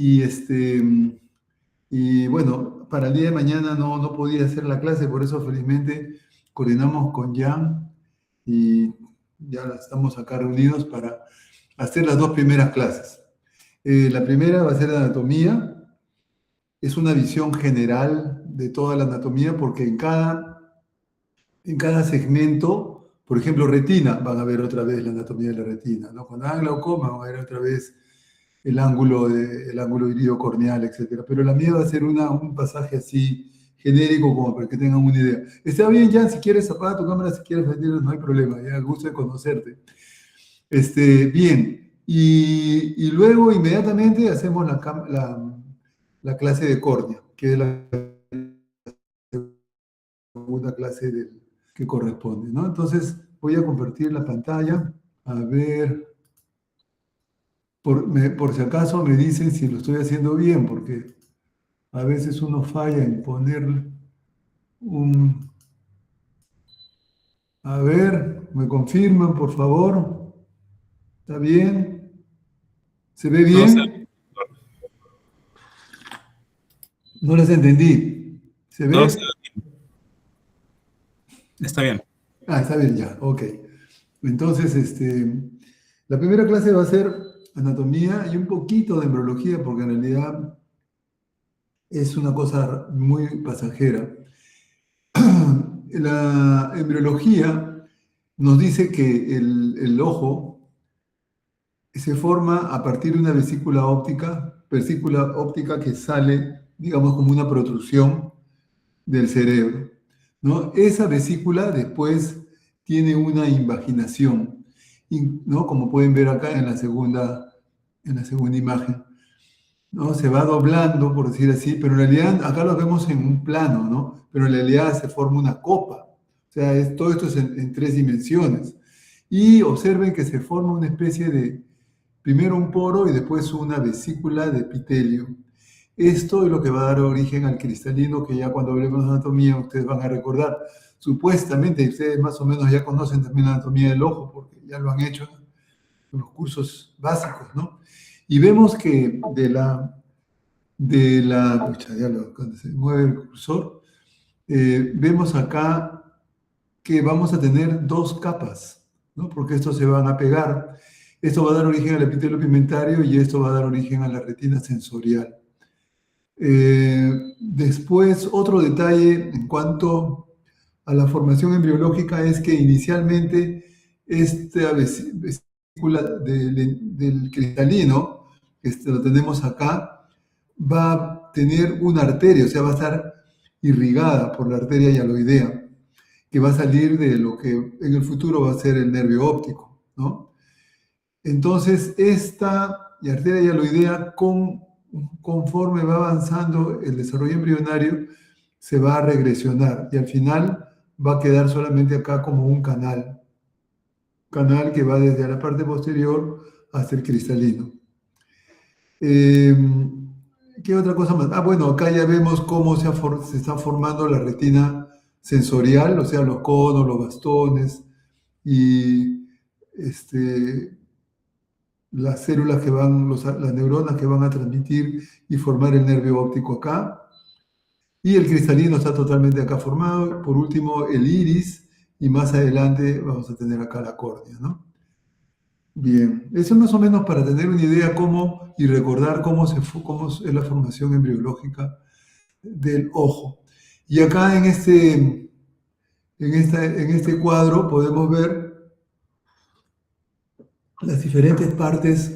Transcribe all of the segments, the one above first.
Y, y bueno, para el día de mañana no podía hacer la clase, por eso felizmente coordinamos con Jan y ya estamos acá reunidos para hacer las dos primeras clases. La primera va a ser anatomía. Es una visión general de toda la anatomía porque en cada segmento, por ejemplo, retina, van a ver otra vez la anatomía de la retina, ¿no? Cuando hagan glaucoma, van a ver otra vez el ángulo iridocorneal, etc. Pero la mía va a ser un pasaje así genérico como para que tengan una idea. Está bien, Jan, si quieres apagar tu cámara, si quieres venir, no hay problema, ya, gusto de conocerte. Bien, y luego inmediatamente hacemos la clase de córnea, que es la segunda clase que corresponde, ¿no? Entonces voy a compartir la pantalla, a ver, por si acaso me dicen si lo estoy haciendo bien, porque a veces uno falla en poner un... A ver, me confirman, por favor. ¿Está bien? ¿Se ve Todo está bien? No les entendí. ¿Se todo ve? está bien. Ah, está bien ya, ok. Entonces, la primera clase va a ser anatomía y un poquito de embriología, porque en realidad es una cosa muy pasajera. La embriología nos dice que el ojo se forma a partir de una vesícula óptica que sale, digamos, como una protrusión del cerebro, ¿no? Esa vesícula después tiene una invaginación, ¿no? Como pueden ver acá en la segunda imagen, ¿no? Se va doblando, por decir así, pero en realidad acá lo vemos en un plano, ¿no? Pero en realidad se forma una copa. O sea, todo esto es en tres dimensiones. Y observen que se forma una especie de, primero un poro y después una vesícula de epitelio. Esto es lo que va a dar origen al cristalino, que ya cuando hablemos de anatomía ustedes van a recordar. Supuestamente ustedes más o menos ya conocen también la anatomía del ojo, porque ya lo han hecho en los cursos básicos, ¿no? Y vemos que pucha, cuando se mueve el cursor, vemos acá que vamos a tener dos capas, ¿no? Porque estos se van a pegar. Esto va a dar origen al epitelio pigmentario y esto va a dar origen a la retina sensorial. Después, otro detalle en cuanto a la formación embriológica es que inicialmente esta vesícula del cristalino, que lo tenemos acá, va a tener una arteria, o sea, va a estar irrigada por la arteria hialoidea, que va a salir de lo que en el futuro va a ser el nervio óptico, ¿no? Entonces, esta arteria hialoidea, conforme va avanzando el desarrollo embrionario, se va a regresionar y al final va a quedar solamente acá como un canal que va desde la parte posterior hasta el cristalino. ¿Qué otra cosa más? Ah, bueno, acá ya vemos cómo se está formando la retina sensorial, o sea, los conos, los bastones y las células que van, las neuronas que van a transmitir y formar el nervio óptico acá. Y el cristalino está totalmente acá formado. Por último, el iris y más adelante vamos a tener acá la córnea, ¿no? Bien, eso más o menos para tener una idea cómo y recordar cómo es la formación embriológica del ojo. Y acá en este cuadro podemos ver las diferentes partes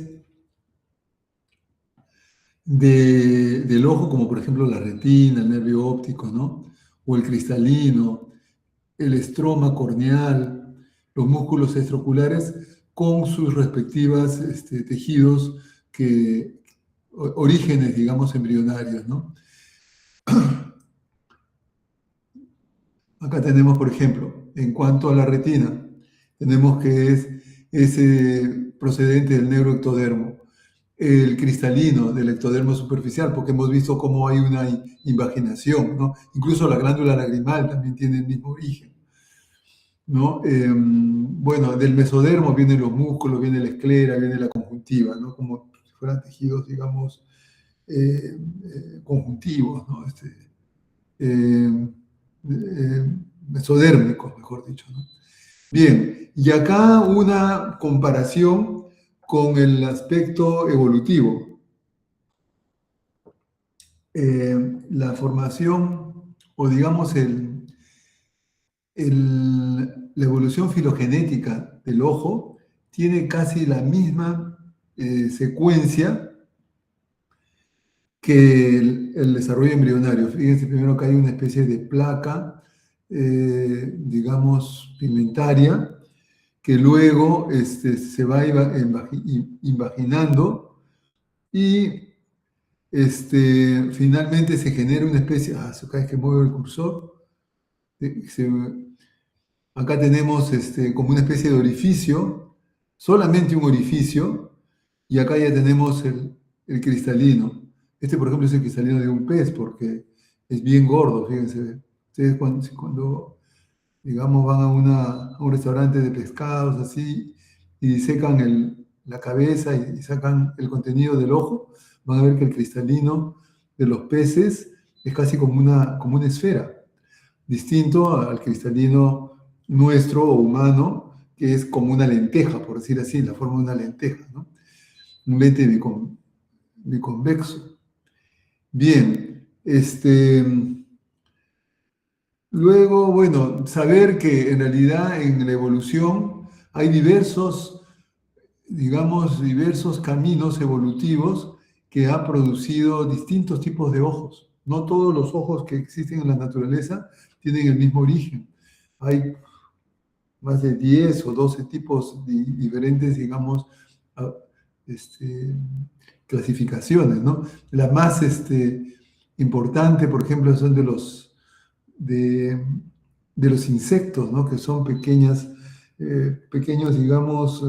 del ojo, como por ejemplo la retina, el nervio óptico, ¿no? O el cristalino, el estroma corneal, los músculos extraoculares con sus respectivas tejidos orígenes, digamos, embrionarios, ¿no? Acá tenemos, por ejemplo, en cuanto a la retina, tenemos que es ese procedente del neuroectodermo, el cristalino del ectodermo superficial, porque hemos visto cómo hay una invaginación, ¿no? Incluso la glándula lagrimal también tiene el mismo origen, ¿no? Bueno, del mesodermo vienen los músculos, viene la esclera, viene la conjuntiva, ¿no? Como si fueran tejidos, digamos, conjuntivos, ¿no? Eh, mesodérmicos, mejor dicho, ¿no? Bien, y acá una comparación con el aspecto evolutivo. La formación, o digamos la evolución filogenética del ojo tiene casi la misma secuencia que el desarrollo embrionario. Fíjense primero que hay una especie de placa, digamos, pigmentaria, que luego se va invaginando y finalmente se genera una especie, cada vez que muevo el cursor, se, acá tenemos como una especie de orificio, solamente un orificio, y acá ya tenemos el cristalino. Por ejemplo, es el cristalino de un pez porque es bien gordo, fíjense. Ustedes cuando digamos, van a un restaurante de pescados así y disecan la cabeza y sacan el contenido del ojo, van a ver que el cristalino de los peces es casi como una esfera, distinto al cristalino nuestro o humano, que es como una lenteja, por decir así, la forma de una lenteja, ¿no? Un lente biconvexo. Bien, luego, bueno, saber que en realidad en la evolución hay diversos caminos evolutivos que han producido distintos tipos de ojos. No todos los ojos que existen en la naturaleza tienen el mismo origen. Hay más de 10 o 12 tipos diferentes, digamos, ah, este, clasificaciones, ¿no? La más importante, por ejemplo, son de, de los insectos, ¿no? Que son pequeños, digamos,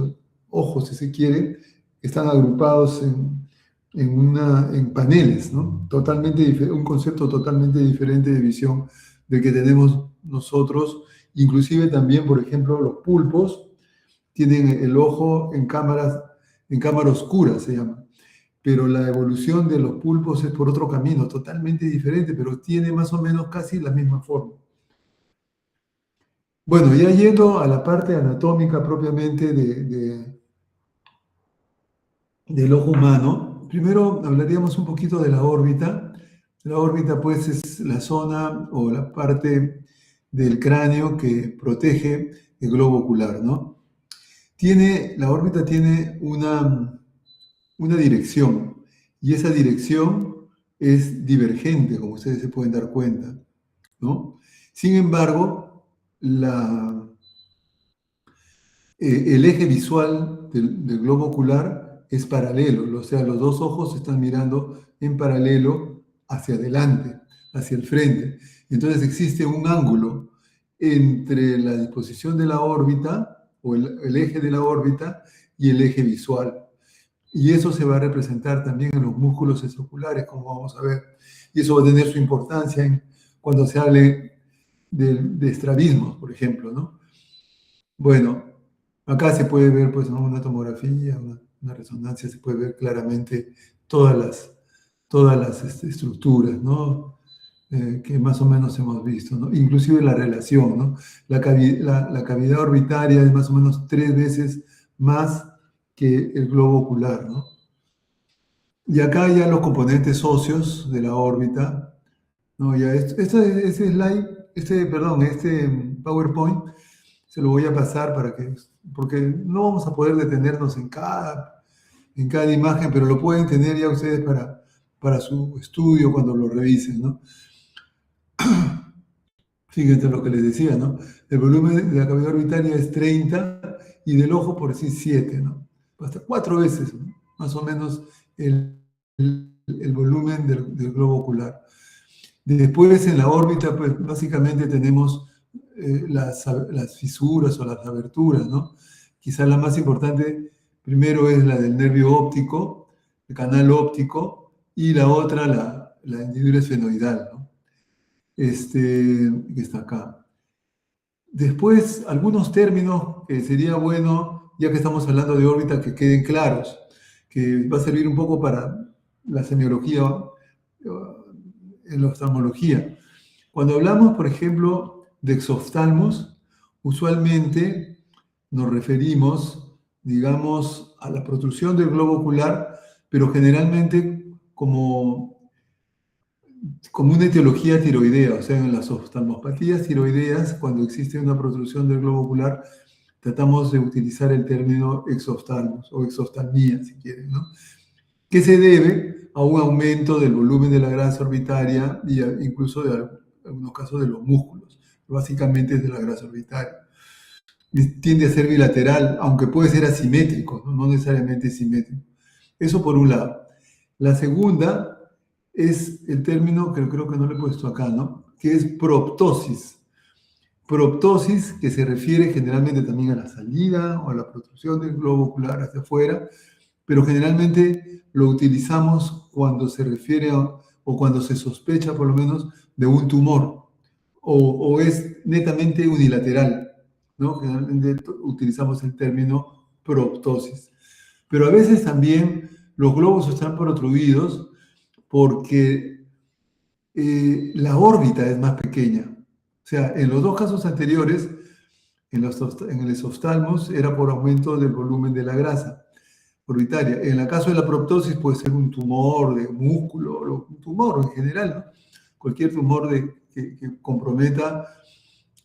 ojos, si se quiere, que están agrupados en paneles, ¿no? Un concepto totalmente diferente de visión del que tenemos nosotros. Inclusive también, por ejemplo, los pulpos tienen el ojo en cámara oscura, se llama. Pero la evolución de los pulpos es por otro camino, totalmente diferente, pero tiene más o menos casi la misma forma. Bueno, ya yendo a la parte anatómica propiamente del ojo humano, primero hablaríamos un poquito de la órbita. La órbita, pues, es la zona o la parte del cráneo que protege el globo ocular, ¿no? La órbita tiene una dirección y esa dirección es divergente, como ustedes se pueden dar cuenta, ¿no? Sin embargo, el eje visual del globo ocular es paralelo, o sea, los dos ojos están mirando en paralelo hacia adelante, hacia el frente. Entonces existe un ángulo entre la disposición de la órbita o el eje de la órbita y el eje visual. Y eso se va a representar también en los músculos extraoculares, como vamos a ver. Y eso va a tener su importancia cuando se hable de estrabismos, por ejemplo, ¿no? Bueno, acá se puede ver, pues, ¿no? Una tomografía, una resonancia, se puede ver claramente todas las estructuras, ¿no? Que más o menos hemos visto, ¿no? Inclusive la relación, ¿no? La cavidad orbitaria es más o menos 3 veces más que el globo ocular, ¿no? Y acá ya los componentes óseos de la órbita, ¿no? Ya este slide, este PowerPoint, se lo voy a pasar porque no vamos a poder detenernos en cada imagen, pero lo pueden tener ya ustedes para su estudio cuando lo revisen, ¿no? Fíjense lo que les decía, ¿no? El volumen de la cavidad orbitaria es 30 y del ojo, por decir, 7, ¿no? Hasta 4 veces, ¿no? Más o menos el volumen del globo ocular. Después, en la órbita, pues básicamente tenemos las fisuras o las aberturas, ¿no? Quizás la más importante, primero es la del nervio óptico, el canal óptico, y la otra, la hendidura esfenoidal, ¿no? Que está acá. Después, algunos términos que sería bueno, ya que estamos hablando de órbita, que queden claros, que va a servir un poco la semiología en la oftalmología. Cuando hablamos, por ejemplo, de exoftalmos, usualmente nos referimos, digamos, a la protrusión del globo ocular, pero generalmente como una etiología tiroidea, o sea, en las oftalmopatías tiroideas, cuando existe una protrusión del globo ocular, tratamos de utilizar el término exoftalmos o exoftalmía, si quieren, ¿no? Que se debe a un aumento del volumen de la grasa orbitaria y incluso de algunos casos de los músculos, básicamente es de la grasa orbitaria. Tiende a ser bilateral, aunque puede ser asimétrico, no necesariamente simétrico. Eso por un lado. La segunda es el término que creo que no lo he puesto acá, ¿no? Que es proptosis. Proptosis, que se refiere generalmente también a la salida o a la protrusión del globo ocular hacia afuera, pero generalmente lo utilizamos cuando se refiere o cuando se sospecha por lo menos de un tumor o es netamente unilateral, ¿no? Generalmente utilizamos el término proptosis. Pero a veces también los globos están protruidos porque la órbita es más pequeña. O sea, en los dos casos anteriores, en el esoftalmos era por aumento del volumen de la grasa orbitaria. En el caso de la proptosis puede ser un tumor de músculo, o un tumor en general, ¿no? Cualquier tumor que comprometa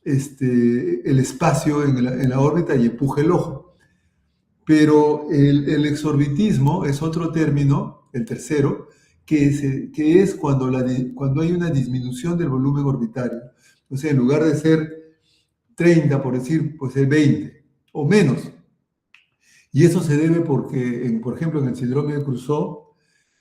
el espacio en la órbita y empuje el ojo. Pero el exorbitismo es otro término, el tercero, que es cuando hay una disminución del volumen orbitario. O sea, en lugar de ser 30, por decir, puede ser 20 o menos. Y eso se debe porque, por ejemplo, en el síndrome de Cruzó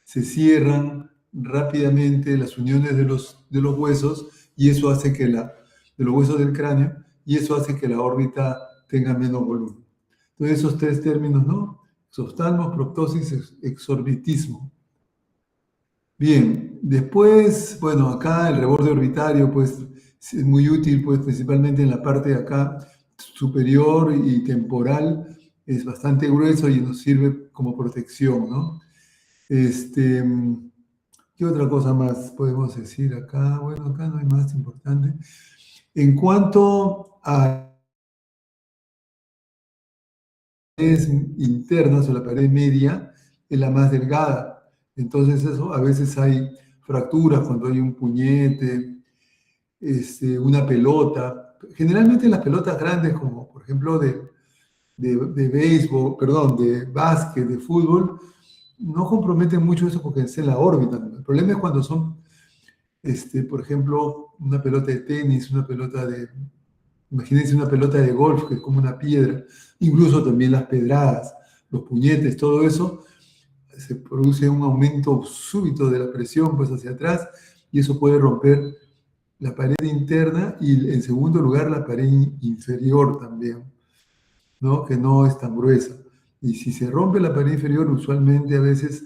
se cierran rápidamente las uniones de los huesos y eso hace que de los huesos del cráneo, y eso hace que la órbita tenga menos volumen. Entonces, esos tres términos, ¿no? Exoftalmos, proptosis, exorbitismo. Bien, después, bueno, acá el reborde orbitario, pues, es muy útil, pues, principalmente en la parte de acá superior y temporal, es bastante grueso y nos sirve como protección, ¿no? ¿Qué otra cosa más podemos decir acá? Bueno, acá no hay más importante. En cuanto a paredes internas o la pared media, es la más delgada. Entonces, eso a veces hay fracturas cuando hay un puñete, una pelota. Generalmente las pelotas grandes, como por ejemplo de béisbol, perdón, de básquet, de fútbol, no comprometen mucho eso porque es en la órbita. El problema es cuando son, por ejemplo, una pelota de tenis, imagínense una pelota de golf que es como una piedra, incluso también las pedradas, los puñetes, todo eso, se produce un aumento súbito de la presión pues hacia atrás y eso puede romper la pared interna y en segundo lugar la pared inferior también, ¿no? Que no es tan gruesa. Y si se rompe la pared inferior, usualmente a veces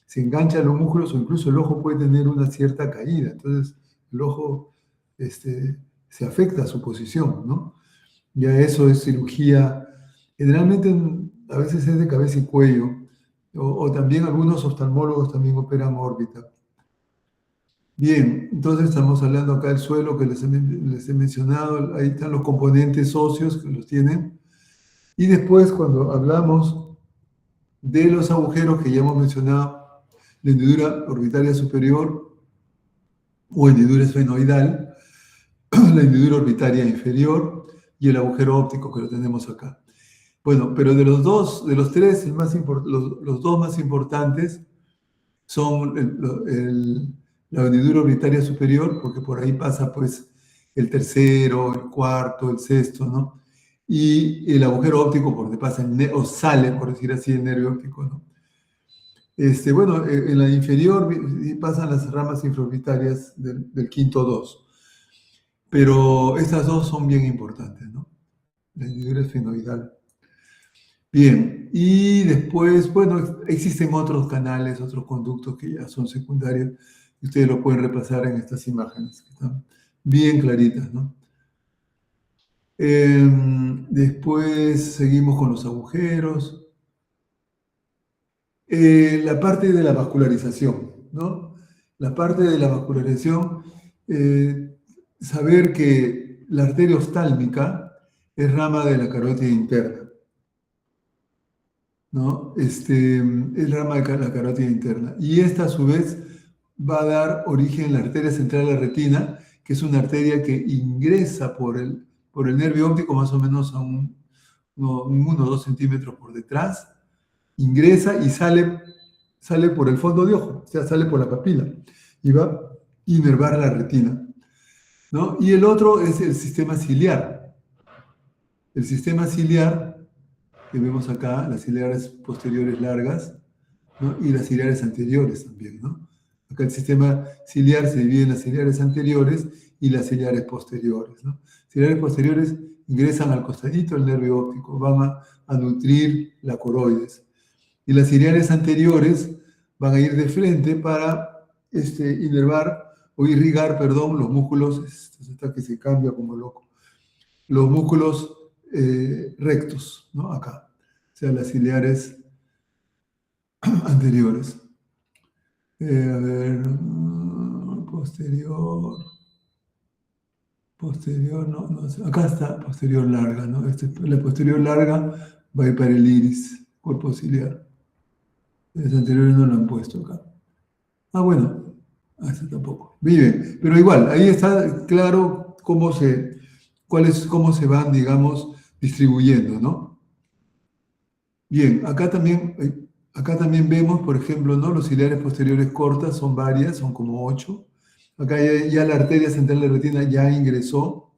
se enganchan los músculos o incluso el ojo puede tener una cierta caída. Entonces el ojo se afecta a su posición, ¿no? Ya eso es cirugía, generalmente a veces es de cabeza y cuello, o también algunos oftalmólogos también operan órbita. Bien, entonces estamos hablando acá del suelo que les he mencionado, ahí están los componentes óseos que los tienen. Y después cuando hablamos de los agujeros que ya hemos mencionado, la hendidura orbitaria superior o hendidura esfenoidal, la hendidura orbitaria inferior y el agujero óptico que lo tenemos acá. Bueno, pero de los tres, los dos más importantes son la hendidura orbitaria superior, porque por ahí pasa pues el tercero, el cuarto, el sexto, ¿no? Y el agujero óptico por donde pasa o sale, por decir así, el nervio óptico, ¿no? Bueno, en la inferior pasan las ramas infraorbitarias del quinto 2, pero estas dos son bien importantes, ¿no? La hendidura esfenoidal. Bien, y después, bueno, existen otros canales, otros conductos que ya son secundarios, y ustedes lo pueden repasar en estas imágenes, que están bien claritas, ¿no? Después seguimos con los agujeros. La parte de la vascularización, ¿no? La parte de la vascularización, saber que la arteria oftálmica es rama de la carótida interna, ¿no? Es rama de la carótida interna. Y esta, a su vez, va a dar origen a la arteria central de la retina, que es una arteria que ingresa por el nervio óptico más o menos a un 1 o 2 centímetros por detrás, ingresa y sale por el fondo de ojo, o sea, sale por la papila y va a inervar la retina, ¿no? Y el otro es el sistema ciliar. El sistema ciliar, que vemos acá, las ciliares posteriores largas, ¿no? Y las ciliares anteriores también, ¿no? Acá el sistema ciliar se divide en las ciliares anteriores y las ciliares posteriores, ¿no? Ciliares posteriores ingresan al costadito del nervio óptico, van a nutrir la coroides. Y las ciliares anteriores van a ir de frente para inervar o irrigar, perdón, los músculos, hasta que se cambia como loco, los músculos rectos, ¿no? Acá, o sea, las ciliares anteriores. A ver, posterior, no, acá está posterior larga, ¿no? La posterior larga va a ir para el iris, cuerpo ciliar. Las anteriores no lo han puesto acá. Ah, bueno, eso tampoco. Bien, pero igual, ahí está claro cómo cómo se van, digamos, distribuyendo, ¿no? Bien, acá también vemos, por ejemplo, ¿no? Los ciliares posteriores cortas son varias, son como 8. Acá ya la arteria central de la retina ya ingresó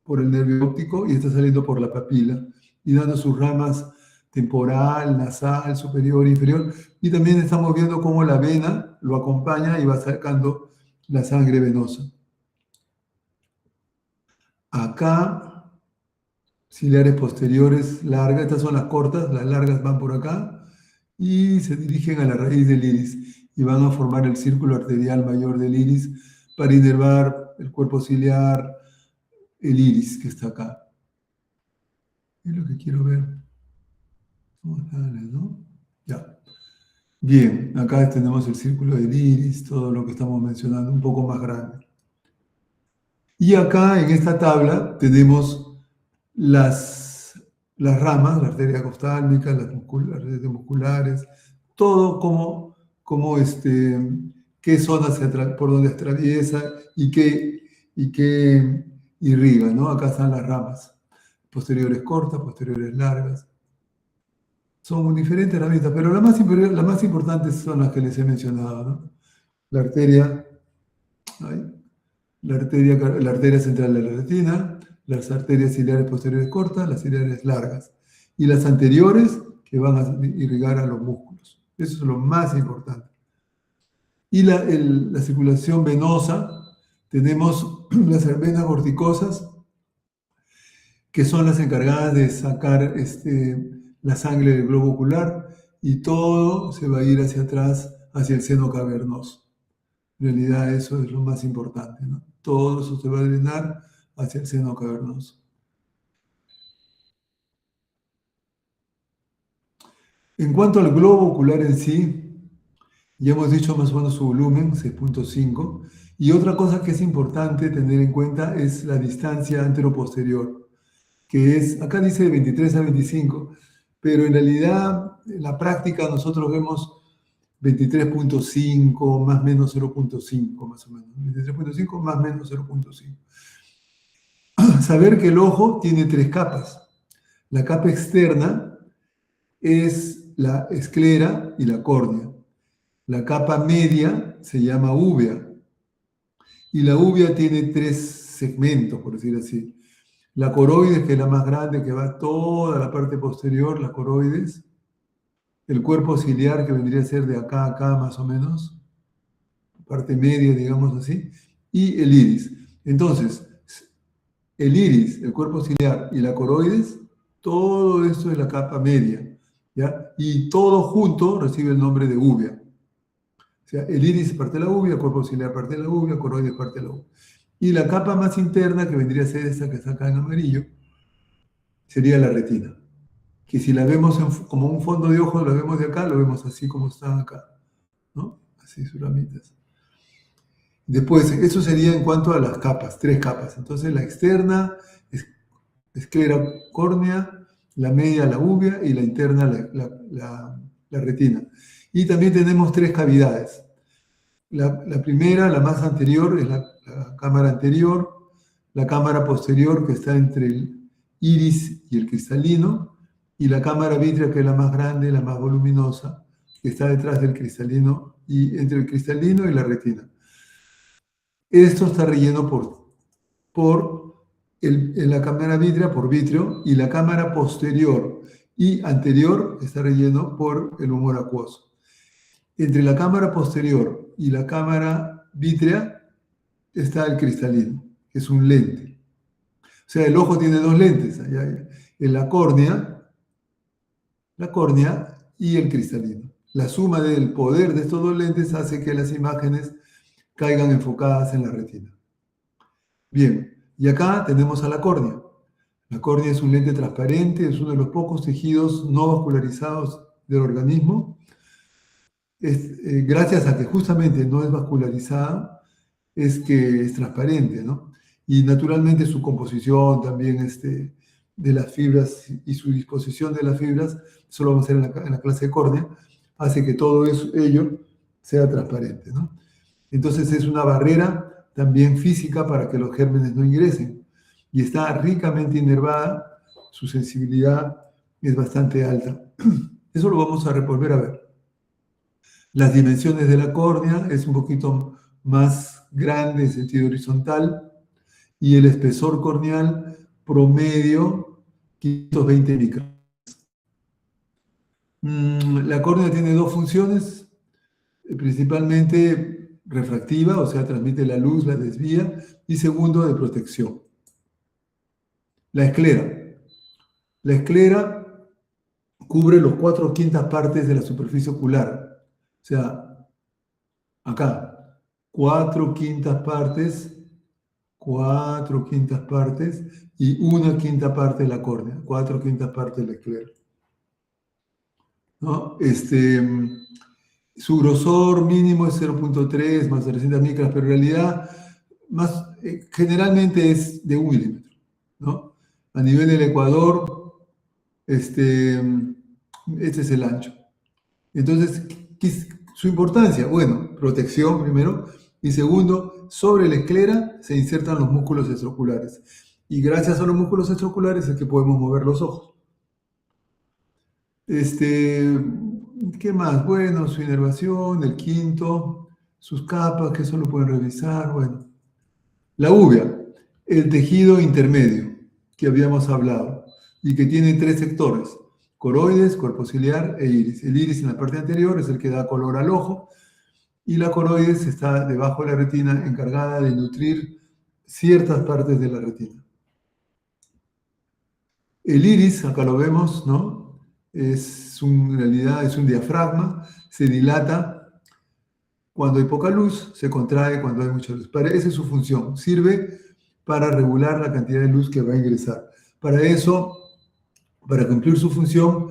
por el nervio óptico y está saliendo por la papila y dando sus ramas temporal, nasal, superior, inferior. Y también estamos viendo cómo la vena lo acompaña y va sacando la sangre venosa. Acá, ciliares posteriores largas, estas son las cortas, las largas van por acá y se dirigen a la raíz del iris y van a formar el círculo arterial mayor del iris para inervar el cuerpo ciliar, el iris que está acá. Es lo que quiero ver. ¿No? Ya. Bien, acá tenemos el círculo del iris, todo lo que estamos mencionando, un poco más grande. Y acá en esta tabla tenemos las ramas, la arteria oftálmica, las arterias musculares, todo qué zonas por donde atraviesa y qué irriga, ¿no? Acá están las ramas, posteriores cortas, posteriores largas. Son diferentes herramientas, pero las más importantes son las que les he mencionado, ¿no? La arteria, la arteria central de la retina, las arterias ciliares posteriores cortas, las ciliares largas, y las anteriores que van a irrigar a los músculos. Eso es lo más importante. Y la circulación venosa, tenemos las venas vorticosas, que son las encargadas de sacar la sangre del globo ocular, y todo se va a ir hacia atrás, hacia el seno cavernoso. En realidad eso es lo más importante, ¿no? Todo eso se va a drenar hacia el seno cavernoso. En cuanto al globo ocular en sí, ya hemos dicho más o menos su volumen, 6.5, y otra cosa que es importante tener en cuenta es la distancia anteroposterior, que es, acá dice de 23 a 25, pero en realidad en la práctica nosotros vemos 23.5 más menos 0.5 más o menos, 23.5 más menos 0.5. Saber que el ojo tiene 3 capas. La capa externa es la esclera y la córnea. La capa media se llama úvea. Y la úvea tiene 3 segmentos, por decir así. La coroides, que es la más grande, que va toda la parte posterior, la coroides. El cuerpo ciliar, que vendría a ser de acá a acá más o menos. Parte media, digamos así. Y el iris. Entonces, el iris, el cuerpo ciliar y la coroides, todo esto es la capa media, ¿ya? Y todo junto recibe el nombre de úvea. O sea, el iris parte de la úvea, el cuerpo ciliar parte de la úvea, coroides parte de la úvea. Y la capa más interna, que vendría a ser esta que está acá en amarillo, sería la retina. que si la vemos como un fondo de ojo, la vemos de acá, lo vemos así como está acá, ¿no? Así, sus ramitas. Después, eso sería en cuanto a las capas, 3 capas. Entonces, la externa, esclera córnea, la media, la uvea, y la interna, la retina. Y también tenemos 3 cavidades. La primera, la más anterior, es la cámara anterior, la cámara posterior, que está entre el iris y el cristalino, y la cámara vítrea, que es la más grande, la más voluminosa, que está detrás del cristalino, y entre el cristalino y la retina. Esto está relleno en la cámara vítrea por vítreo, y la cámara posterior y anterior está relleno por el humor acuoso. Entre la cámara posterior y la cámara vítrea está el cristalino, que es un lente. O sea, el ojo tiene 2 lentes, en la córnea y el cristalino. La suma del poder de estos 2 lentes hace que las imágenes caigan enfocadas en la retina. Bien, y acá tenemos a la córnea. La córnea es un lente transparente, es uno de los pocos tejidos no vascularizados del organismo. Gracias a que justamente no es vascularizada, es que es transparente, ¿no? Y naturalmente su composición también de las fibras y su disposición de las fibras, eso lo vamos a ver en la clase de córnea, hace que todo ello sea transparente, ¿no? Entonces es una barrera también física para que los gérmenes no ingresen. Y está ricamente inervada, su sensibilidad es bastante alta. Eso lo vamos a volver a ver. Las dimensiones de la córnea es un poquito más grande en sentido horizontal, y el espesor corneal promedio 520 micrones. La córnea tiene 2 funciones, principalmente refractiva, o sea, transmite la luz, la desvía, y segundo, de protección. La esclera. La esclera cubre los 4/5 partes de la superficie ocular. O sea, acá, 4/5 partes, 4/5 partes, y 1/5 parte de la córnea, 4/5 partes de la esclera, ¿no? Su grosor mínimo es 0.3 más 300 micras, pero en realidad generalmente es de 1 milímetro, ¿no? A nivel del ecuador, este es el ancho. Entonces, ¿qué es su importancia? Bueno, protección primero, y segundo, sobre la esclera se insertan los músculos extraoculares. Y gracias a los músculos extraoculares es que podemos mover los ojos. ¿Qué más? Bueno, su inervación, el quinto, sus capas, que eso lo pueden revisar. Bueno, la uvea, el tejido intermedio que habíamos hablado y que tiene 3 sectores: coroides, cuerpo ciliar e iris. El iris en la parte anterior es el que da color al ojo, y la coroides está debajo de la retina, encargada de nutrir ciertas partes de la retina. El iris, acá lo vemos, ¿no? En realidad es un diafragma, se dilata cuando hay poca luz, se contrae cuando hay mucha luz. Esa es su función, sirve para regular la cantidad de luz que va a ingresar. Para eso, para cumplir su función,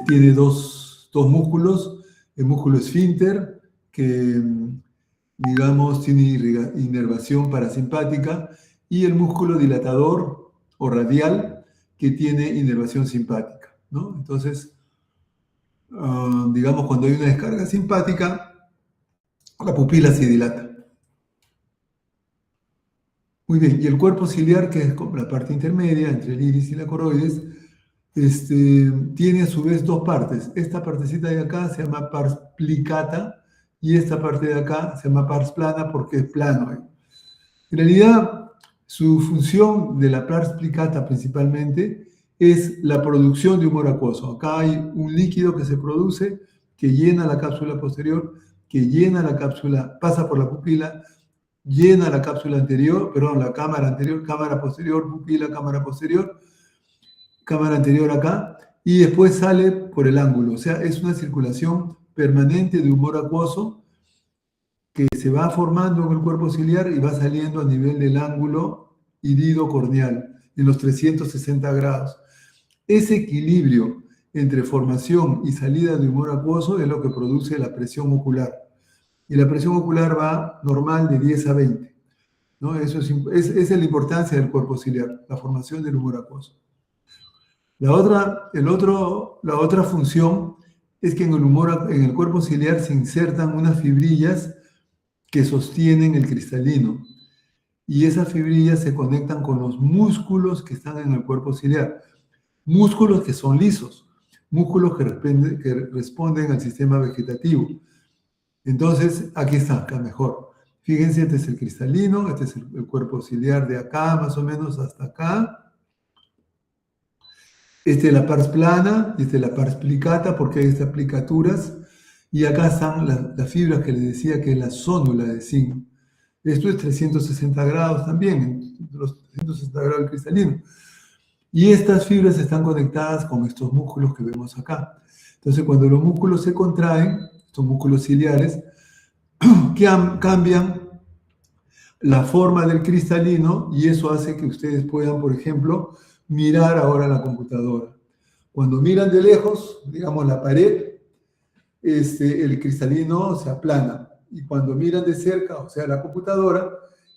tiene dos músculos: el músculo esfínter, que digamos tiene inervación parasimpática, y el músculo dilatador o radial, que tiene inervación simpática, ¿no? Entonces, digamos, cuando hay una descarga simpática, la pupila se dilata. Muy bien, y el cuerpo ciliar, que es la parte intermedia entre el iris y la coroides, tiene a su vez 2 partes. Esta partecita de acá se llama pars plicata, y esta parte de acá se llama pars plana porque es plano. En realidad, su función de la pars plicata principalmente es la producción de humor acuoso. Acá hay un líquido que se produce, que llena la cápsula posterior, que llena la cápsula, pasa por la pupila, llena la cápsula anterior, perdón, la cámara anterior, cámara posterior, pupila, cámara anterior acá, y después sale por el ángulo. O sea, es una circulación permanente de humor acuoso que se va formando en el cuerpo ciliar y va saliendo a nivel del ángulo irido corneal, en los 360 grados. Ese equilibrio entre formación y salida de humor acuoso es lo que produce la presión ocular. Y la presión ocular va normal de 10 a 20. ¿No? Esa es la importancia del cuerpo ciliar, la formación del humor acuoso. La otra función es que en el cuerpo ciliar se insertan unas fibrillas que sostienen el cristalino. Y esas fibrillas se conectan con los músculos que están en el cuerpo ciliar. Músculos que son lisos, músculos que responden al sistema vegetativo. Entonces, aquí está, acá mejor. Fíjense, este es el cristalino, este es el cuerpo ciliar de acá, más o menos hasta acá. Esta es la pars plana, esta es la pars plicata, porque hay estas plicaturas. Y acá están las fibras que les decía que es la zónula de zinc. Esto es 360 grados también, los 360 grados del cristalino. Y estas fibras están conectadas con estos músculos que vemos acá. Entonces, cuando los músculos se contraen, estos músculos ciliares, cambian la forma del cristalino y eso hace que ustedes puedan, por ejemplo, mirar ahora la computadora. Cuando miran de lejos, digamos la pared, el cristalino se aplana. Y cuando miran de cerca, o sea, la computadora,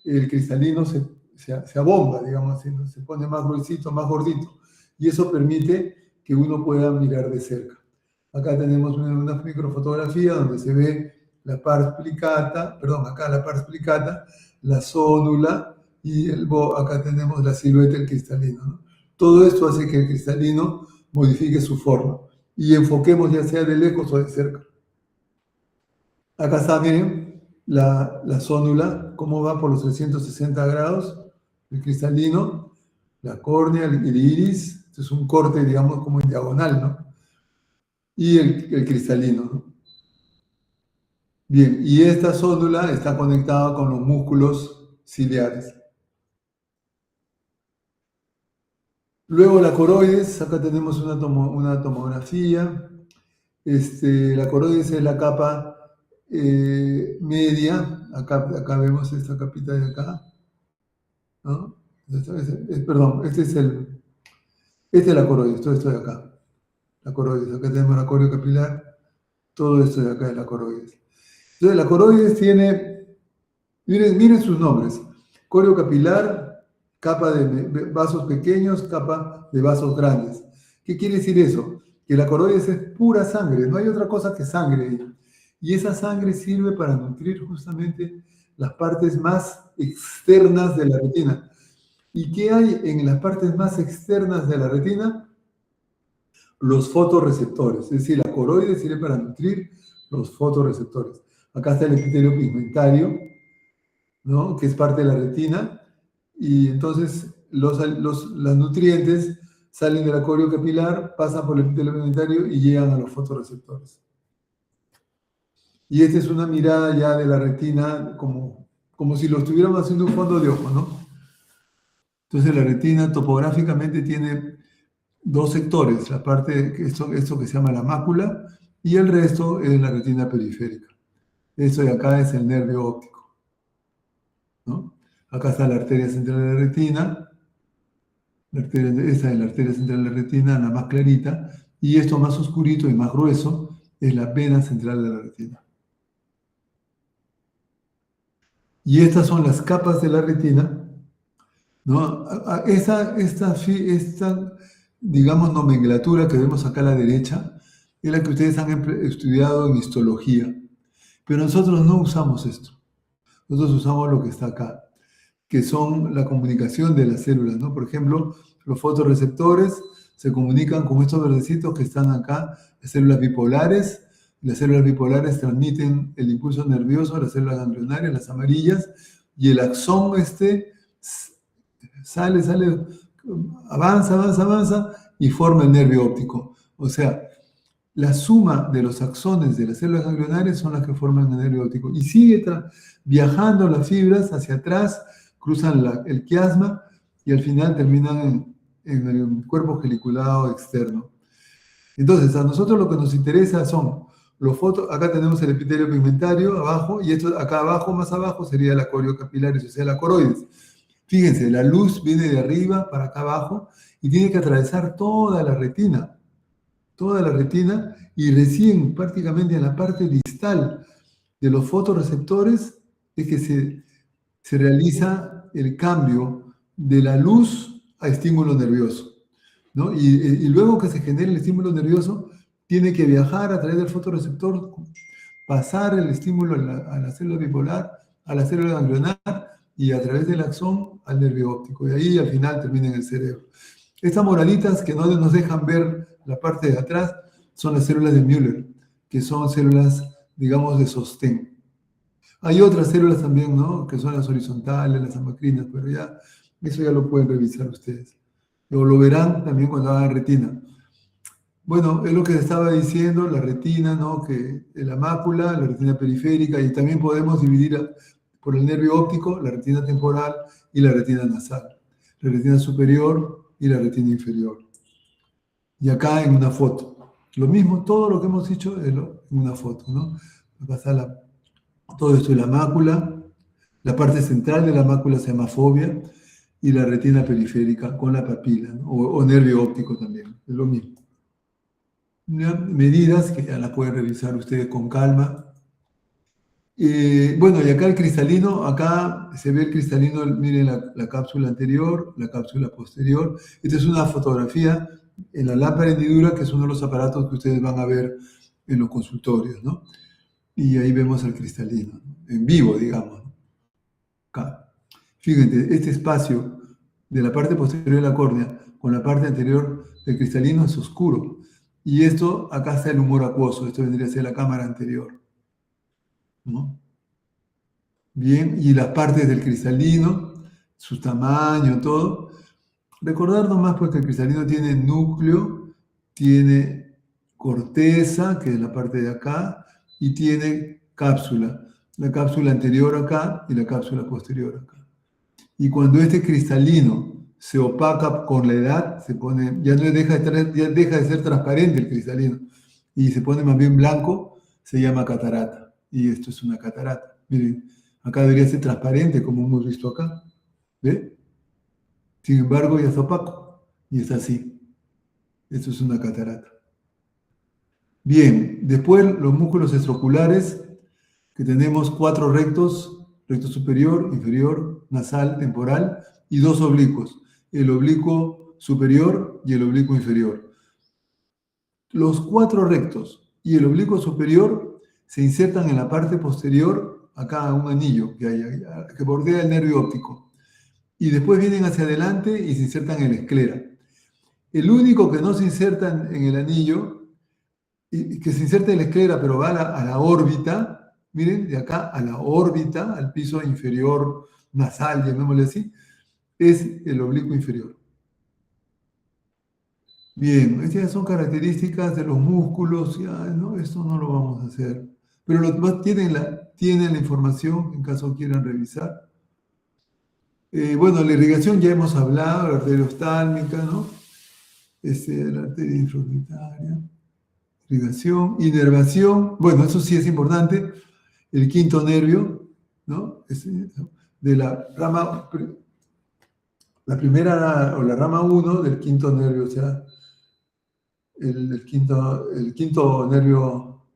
el cristalino se abomba, digamos así, ¿no? Se pone más gruesito, más gordito. Y eso permite que uno pueda mirar de cerca. Acá tenemos una microfotografía donde se ve la pars plicata, perdón, acá la pars plicata, la zónula y acá tenemos la silueta del cristalino, ¿no? Todo esto hace que el cristalino modifique su forma y enfoquemos ya sea de lejos o de cerca. Acá está, miren, la zónula, cómo va por los 360 grados, el cristalino, la córnea, el iris, esto es un corte, digamos, como en diagonal, ¿no? Y el cristalino, ¿no? Bien, y esta zónula está conectada con los músculos ciliares. Luego la coroides, acá tenemos una tomografía. La coroides es la capa media, acá vemos esta capita de acá, ¿no? Perdón, esta es la coroides, todo esto de acá, la coroides, acá tenemos la corio capilar, todo esto de acá es la coroides. Entonces la coroides tiene, miren sus nombres, corio capilar, capa de vasos pequeños, capa de vasos grandes. ¿Qué quiere decir eso? Que la coroides es pura sangre, no hay otra cosa que sangre ahí. Y esa sangre sirve para nutrir justamente las partes más externas de la retina. ¿Y qué hay en las partes más externas de la retina? Los fotorreceptores. Es decir, la coroides sirve para nutrir los fotorreceptores. Acá está el epitelio pigmentario, ¿no? Que es parte de la retina. Y entonces los nutrientes salen de la corio capilar, pasan por el epitelio pigmentario y llegan a los fotorreceptores. Y esta es una mirada ya de la retina como si lo estuviéramos haciendo un fondo de ojo, ¿no? Entonces la retina topográficamente tiene dos sectores, la parte, esto que se llama la mácula, y el resto es la retina periférica. Esto de acá es el nervio óptico, ¿no? Acá está la arteria central de la retina, esta es la arteria central de la retina, la más clarita, y esto más oscurito y más grueso es la vena central de la retina. Y estas son las capas de la retina, ¿no? Esta, digamos, nomenclatura que vemos acá a la derecha es la que ustedes han estudiado en histología. Pero nosotros no usamos esto. Nosotros usamos lo que está acá, que son la comunicación de las células, ¿no? Por ejemplo, los fotorreceptores se comunican con estos verdecitos que están acá, las células bipolares. Las células bipolares transmiten el impulso nervioso a las células ganglionarias, las amarillas, y el axón sale, avanza y forma el nervio óptico. O sea, la suma de los axones de las células ganglionarias son las que forman el nervio óptico. Y sigue viajando las fibras hacia atrás, cruzan el quiasma y al final terminan en el cuerpo geliculado externo. Entonces, a nosotros lo que nos interesa son acá tenemos el epitelio pigmentario abajo, y esto acá abajo, más abajo, sería la corio capilar, o sea, la coroides. Fíjense, la luz viene de arriba para acá abajo y tiene que atravesar toda la retina, y recién prácticamente en la parte distal de los fotorreceptores es que se realiza el cambio de la luz a estímulo nervioso, ¿no? Y luego que se genera el estímulo nervioso, tiene que viajar a través del fotorreceptor, pasar el estímulo a la célula bipolar, a la célula ganglionar y a través del axón al nervio óptico. Y ahí al final termina en el cerebro. Estas moraditas que no nos dejan ver la parte de atrás son las células de Müller, que son células, digamos, de sostén. Hay otras células también, ¿no? Que son las horizontales, las amacrinas, pero ya, eso ya lo pueden revisar ustedes. O lo verán también cuando hagan retina. Bueno, es lo que estaba diciendo, la retina, ¿no? Que la mácula, la retina periférica, y también podemos dividir por el nervio óptico la retina temporal y la retina nasal, la retina superior y la retina inferior. Y acá en una foto. Lo mismo, todo lo que hemos dicho en una foto, ¿no? Todo esto es la mácula, la parte central de la mácula se llama fovea, y la retina periférica con la papila, ¿no? O nervio óptico también, es lo mismo. Medidas que ya las pueden revisar ustedes con calma. Bueno, y acá el cristalino, acá se ve el cristalino, miren la cápsula anterior, la cápsula posterior. Esta es una fotografía en la lámpara hendidura, que es uno de los aparatos que ustedes van a ver en los consultorios, ¿no? Y ahí vemos al cristalino, ¿no? En vivo, digamos, ¿no? Acá. Fíjense, este espacio de la parte posterior de la córnea con la parte anterior del cristalino es oscuro. Y esto, acá está el humor acuoso, esto vendría a ser la cámara anterior, ¿no? Bien, y las partes del cristalino, su tamaño, todo. Recordar nomás pues que el cristalino tiene núcleo, tiene corteza, que es la parte de acá, y tiene cápsula. La cápsula anterior acá y la cápsula posterior acá. Y cuando este cristalino se opaca con la edad, se pone, ya deja de ser transparente el cristalino y se pone más bien blanco, se llama catarata. Y esto es una catarata. Miren, acá debería ser transparente, como hemos visto acá. ¿Ve? Sin embargo, ya es opaco y es así. Esto es una catarata. Bien, después los músculos extraoculares, que tenemos 4 rectos: recto superior, inferior, nasal, temporal, y 2 oblicuos, el oblicuo superior y el oblicuo inferior. Los 4 rectos y el oblicuo superior se insertan en la parte posterior, acá un anillo que hay, que bordea el nervio óptico, y después vienen hacia adelante y se insertan en la esclera. El único que no se inserta en el anillo, y que se inserta en la esclera, pero va a la órbita, miren, de acá a la órbita, al piso inferior nasal, llamémosle así, es el oblicuo inferior. Bien, estas son características de los músculos, ya, ¿no? Esto no lo vamos a hacer. Pero los demás tienen la información en caso quieran revisar. Bueno, la irrigación ya hemos hablado, la arteria oftálmica, ¿no? La arteria infraorbitaria, irrigación, inervación, bueno, eso sí es importante, el quinto nervio, ¿no? De la primera o la rama 1 del quinto nervio, o sea, el quinto nervio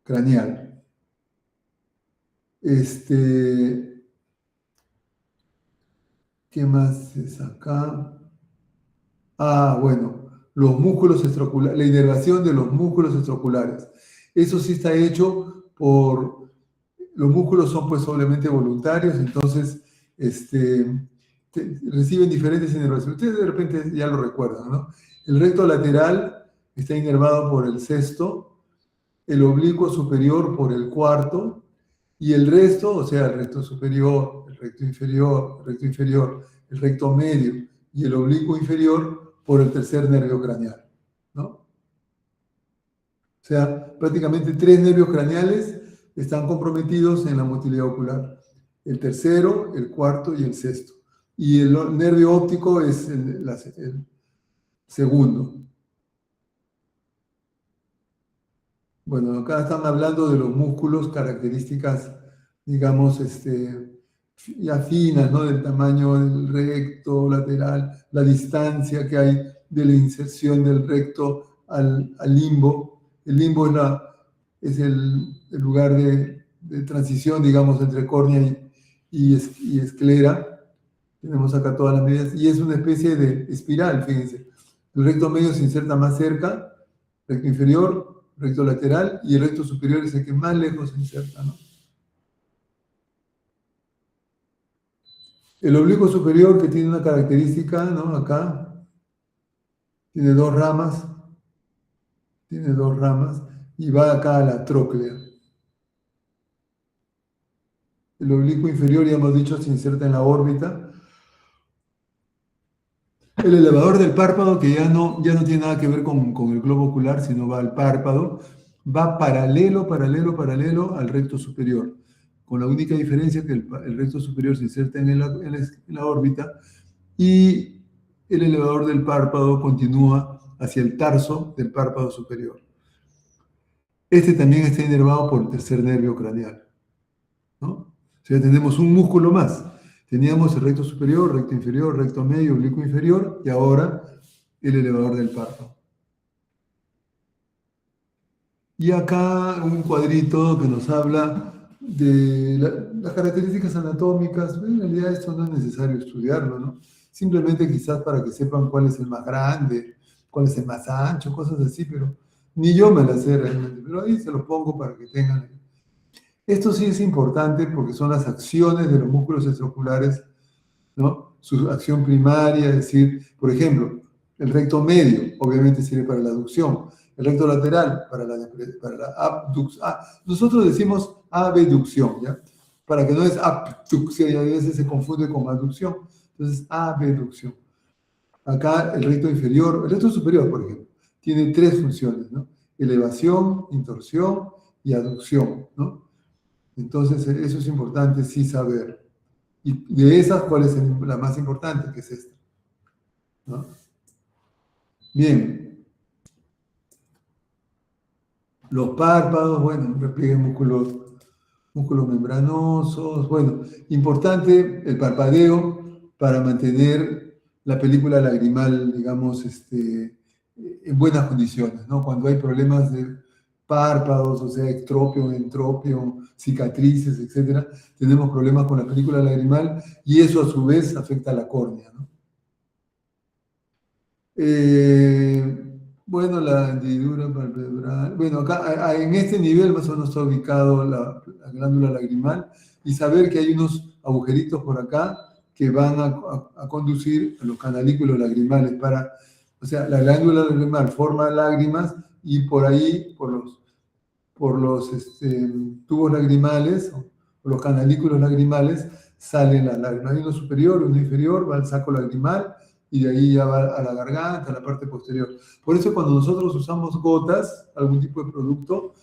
craneal. ¿Qué más es acá? Ah, bueno, los músculos extraoculares, la inervación de los músculos extraoculares. Eso sí está hecho los músculos son pues obviamente voluntarios, entonces reciben diferentes inervaciones. Ustedes de repente ya lo recuerdan, ¿no? El recto lateral está inervado por el sexto, el oblicuo superior por el cuarto, y el resto, o sea, el recto superior, el recto inferior, el recto medio y el oblicuo inferior por el tercer nervio craneal, ¿no? O sea, prácticamente 3 nervios craneales están comprometidos en la motilidad ocular. El tercero, el cuarto y el sexto. Y el nervio óptico es el segundo. Bueno, acá están hablando de los músculos, características, digamos, ya finas, ¿no? Del tamaño del recto, lateral, la distancia que hay de la inserción del recto al limbo. El limbo es el lugar de transición, digamos, entre córnea y esclera. Tenemos acá todas las medidas, y es una especie de espiral, fíjense. El recto medio se inserta más cerca, recto inferior, recto lateral, y el recto superior es el que más lejos se inserta, ¿no? El oblicuo superior, que tiene una característica, ¿no? Acá, tiene dos ramas, y va acá a la tróclea. El oblicuo inferior, ya hemos dicho, se inserta en la órbita. El elevador del párpado, que ya no tiene nada que ver con el globo ocular, sino va al párpado, va paralelo al recto superior, con la única diferencia que el recto superior se inserta en la órbita, y el elevador del párpado continúa hacia el tarso del párpado superior. Este también está inervado por el tercer nervio craneal, ¿no? O sea, tenemos un músculo más. Teníamos el recto superior, recto inferior, recto medio, oblicuo inferior, y ahora el elevador del párpado. Y acá un cuadrito que nos habla de las características anatómicas. En realidad esto no es necesario estudiarlo, ¿no? Simplemente quizás para que sepan cuál es el más grande, cuál es el más ancho, cosas así, pero ni yo me las sé realmente, pero ahí se los pongo para que tengan. Esto sí es importante porque son las acciones de los músculos extraoculares, ¿no? Su acción primaria, es decir, por ejemplo, el recto medio obviamente sirve para la aducción, el recto lateral para la abducción. Nosotros decimos abducción, ¿ya? Para que no es abducción, y a veces se confunde con aducción. Entonces, abducción. Acá el recto inferior, el recto superior, por ejemplo, tiene tres funciones, ¿no? Elevación, intorsión y aducción, ¿no? Entonces, eso es importante sí saber. Y de esas, ¿cuál es la más importante? Que es esta, ¿no? Bien. Los párpados, bueno, repliegue músculos membranosos. Bueno, importante el parpadeo para mantener la película lagrimal, digamos, en buenas condiciones, ¿no? Cuando hay problemas de párpados, o sea, ectropio, entropio, cicatrices, etcétera, tenemos problemas con la película lagrimal, y eso a su vez afecta a la córnea, ¿no? Bueno, la hendidura palpebral. Bueno, acá en este nivel más o menos está ubicado la glándula lagrimal, y saber que hay unos agujeritos por acá que van a conducir a los canalículos lagrimales o sea, la glándula lagrimal forma lágrimas, y por ahí, por los tubos lagrimales o los canalículos lagrimales, salen las lágrimas. Hay uno superior, uno inferior, va al saco lagrimal, y de ahí ya va a la garganta, a la parte posterior. Por eso cuando nosotros usamos gotas, algún tipo de producto,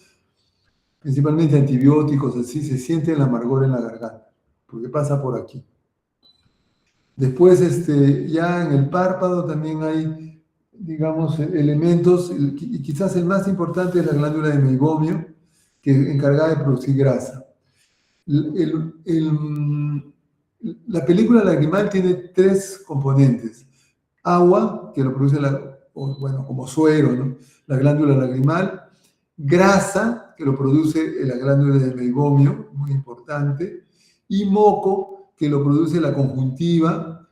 principalmente antibióticos, así, se siente el amargor en la garganta, porque pasa por aquí. Después, ya en el párpado también hay, digamos, elementos, y quizás el más importante es la glándula de meibomio, que es encargada de producir grasa. La película lagrimal tiene tres componentes: agua, que lo produce bueno, como suero, ¿no? La glándula lagrimal; grasa, que lo produce la glándula de meibomio, muy importante; y moco, que lo produce la conjuntiva.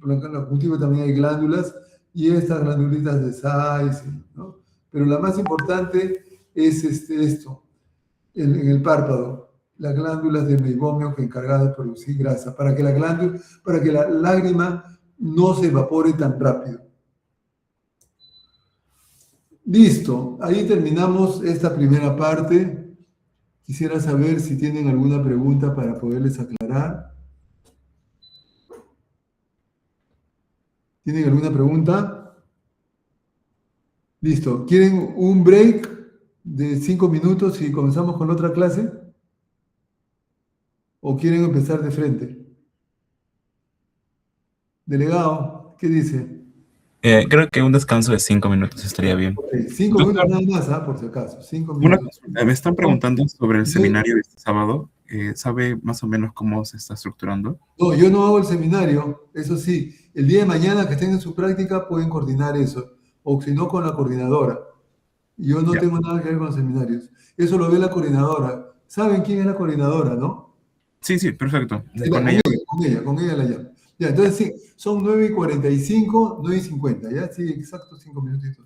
En la conjuntiva también hay glándulas, y estas glándulitas de Saiz, ¿no? Pero la más importante es esto, en el párpado, las glándulas de meibomio, que encargadas de producir grasa, para que la lágrima no se evapore tan rápido. Listo, ahí terminamos esta primera parte. Quisiera saber si tienen alguna pregunta para poderles aclarar. ¿Tienen alguna pregunta? Listo. ¿Quieren un break de 5 minutos y comenzamos con otra clase? ¿O quieren empezar de frente? Delegado, ¿qué dice? Creo que un descanso de 5 minutos estaría bien. Okay, 5 minutos Doctor, nada más, por si acaso. 5 una minutos. consulta. Me están preguntando sobre el No, seminario de este sábado. ¿Sabe más o menos cómo se está estructurando? No, yo no hago el seminario, eso sí, el día de mañana que estén en su práctica pueden coordinar eso, o si no con la coordinadora. Yo no Ya. tengo nada que ver con los seminarios. Eso lo ve la coordinadora. ¿Saben quién es la coordinadora, no? Sí, sí, perfecto. Ya, Con ella. con ella la llamo. Ya, Ya. entonces sí, son 9:45, 9:50, ¿ya? Sí, exacto, 5 minutitos.